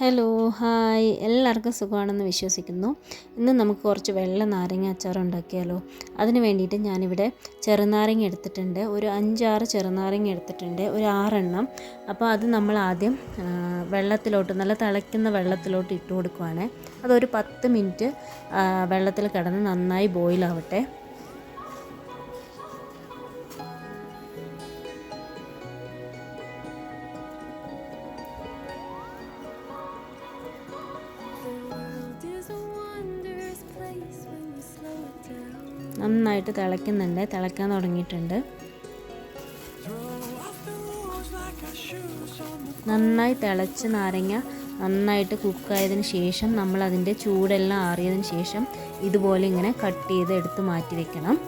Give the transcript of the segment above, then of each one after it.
Hello hi എല്ലാവർക്കും സുഖമാണെന്ന് വിശ്വസിക്കുന്നു. ഇന്ന് നമുക്ക് കുറച്ച് വെള്ള നാരങ്ങ അച്ചാർ ഉണ്ടാക്കിയാലോ. അതിന് വേണ്ടിയിട്ട് ഞാനിവിടെ ചെറുനാരങ്ങ എടുത്തിട്ടുണ്ട്, ഒരു 5-6 ചെറുനാരങ്ങ എടുത്തിട്ടുണ്ട്, ഒരു 6 എണ്ണം. അപ്പോൾ അത് നമ്മൾ ആദ്യം വെള്ളത്തിലോട്ട്, നല്ല തിളയ്ക്കുന്ന വെള്ളത്തിലോട്ട് ഇട്ട് കൊടുക്കുവാണ്. അതൊരു 10 മിനിറ്റ് വെള്ളത്തിൽ കിടന്ന് നന്നായി ബോയിലാവട്ടെ. നന്നായിട്ട് തിളയ്ക്കുന്നുണ്ട്, തിളയ്ക്കാൻ തുടങ്ങിയിട്ടുണ്ട്. നന്നായി തിളച്ച് നാരങ്ങ നന്നായിട്ട് കുക്കായതിന് ശേഷം നമ്മൾ അതിൻ്റെ ചൂടെല്ലാം ആറിയതിന് ശേഷം ഇതുപോലെ ഇങ്ങനെ കട്ട് ചെയ്ത് എടുത്ത് മാറ്റി വെക്കണം.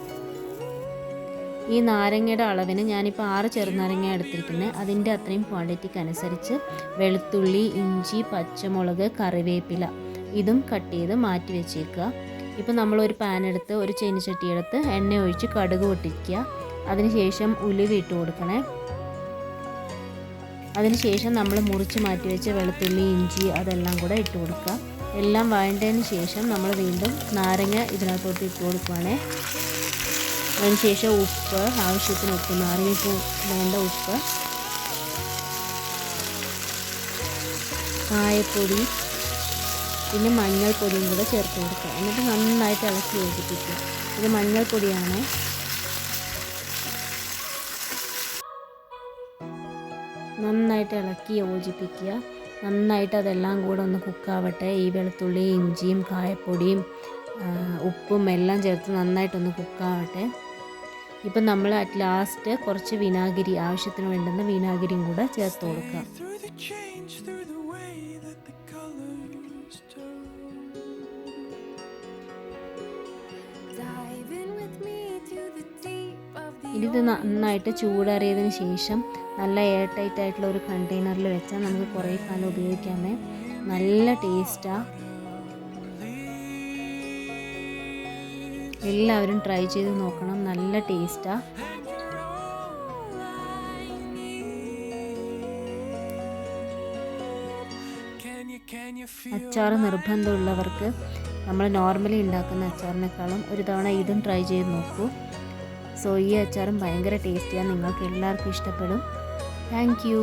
ഈ നാരങ്ങയുടെ അളവിന് ഞാനിപ്പോൾ 6 ചെറുനാരങ്ങ എടുത്തിരിക്കുന്നത്. അതിൻ്റെ അത്രയും ക്വാണ്ടിറ്റിക്ക് അനുസരിച്ച് വെളുത്തുള്ളി, ഇഞ്ചി, പച്ചമുളക്, കറിവേപ്പില ഇതും കട്ട് ചെയ്ത് മാറ്റി വെച്ചേക്കുക. ഇപ്പോൾ നമ്മളൊരു പാൻ എടുത്ത്, ഒരു ചീനിച്ചട്ടി എടുത്ത് എണ്ണ ഒഴിച്ച് കടുക് പൊട്ടിക്കുക. അതിനുശേഷം ഉലുവ ഇട്ട് കൊടുക്കണേ. അതിനുശേഷം നമ്മൾ മുറിച്ച് മാറ്റി വെച്ച വെളുത്തുള്ളി, ഇഞ്ചി അതെല്ലാം കൂടെ ഇട്ട് കൊടുക്കുക. എല്ലാം വഴണ്ടതിന് ശേഷം നമ്മൾ വീണ്ടും നാരങ്ങ ഇതിനകത്തോട്ട് ഇട്ട് കൊടുക്കുകയാണേ. അതിനുശേഷം ഉപ്പ്, ആവശ്യത്തിന് ഉപ്പ്, നാരങ്ങയ്ക്ക് വേണ്ട ഉപ്പ്, കായപ്പൊടി, പിന്നെ മഞ്ഞൾപ്പൊടിയും കൂടെ ചേർത്ത് കൊടുക്കുക. എന്നിട്ട് നന്നായിട്ട് ഇളക്കി യോജിപ്പിക്കുക. ഇത് മഞ്ഞൾപ്പൊടിയാണ്. നന്നായിട്ട് ഇളക്കി യോജിപ്പിക്കുക. നന്നായിട്ട് അതെല്ലാം കൂടെ ഒന്ന് കുക്കാവട്ടെ. ഈ വെളുത്തുള്ളി, ഇഞ്ചിയും കായപ്പൊടിയും ഉപ്പും എല്ലാം ചേർത്ത് നന്നായിട്ടൊന്ന് കുക്കാവട്ടെ. ഇപ്പം നമ്മൾ അറ്റ് ലാസ്റ്റ് കുറച്ച് വിനാഗിരി, ആവശ്യത്തിന് വേണ്ടുന്ന വിനാഗിരിയും കൂടെ ചേർത്ത് കൊടുക്കുക. ഇത് നന്നായിട്ട് ചൂടേറിയതിന് ശേഷം നല്ല എയർ ടൈറ്റ് ആയിട്ടുള്ള ഒരു കണ്ടെയ്നറിൽ വെച്ചാൽ നമുക്ക് കുറേ കാലം ഉപയോഗിക്കാമേ. നല്ല ടേസ്റ്റാണ്. എല്ലാവരും ട്രൈ ചെയ്ത് നോക്കണം, നല്ല ടേസ്റ്റാണ്. അച്ചാർ നിർബന്ധമുള്ളവർക്ക് നമ്മൾ നോർമലി ഉണ്ടാക്കുന്ന അച്ചാറിനേക്കാളും ഒരു തവണ ഇതും ട്രൈ ചെയ്ത് നോക്കൂ. സോ ഈ അച്ചാറും ഭയങ്കര ടേസ്റ്റിയാണ്, നിങ്ങൾക്ക് എല്ലാവർക്കും ഇഷ്ടപ്പെടും. Thank you.